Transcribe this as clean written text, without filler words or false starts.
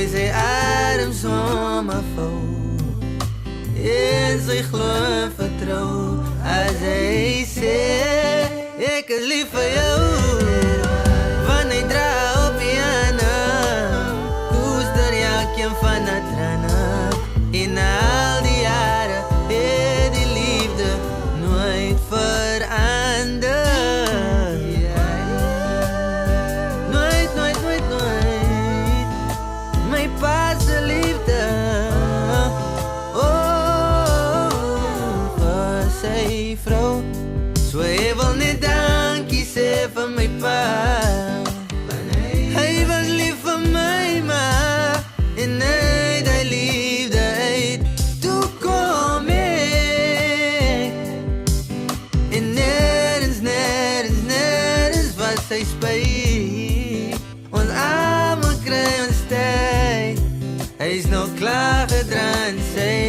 gooi sy arms om my val en sy glo en vertrou as hy sê ek is lief vir jou van hy dra op die hande koester elkeen van die trane in al die jare het die liefde nooit verander nooit, nooit, nooit, nooit my pa se liefde sy vrou so hy wil net dankie sê vir my pa hy was lief vir my ma en uit hy liefde uit toe kom ek en nergens, nergens, nergens was sy spijt ons almal kry ons tyd hy is nog klaar gedraan sy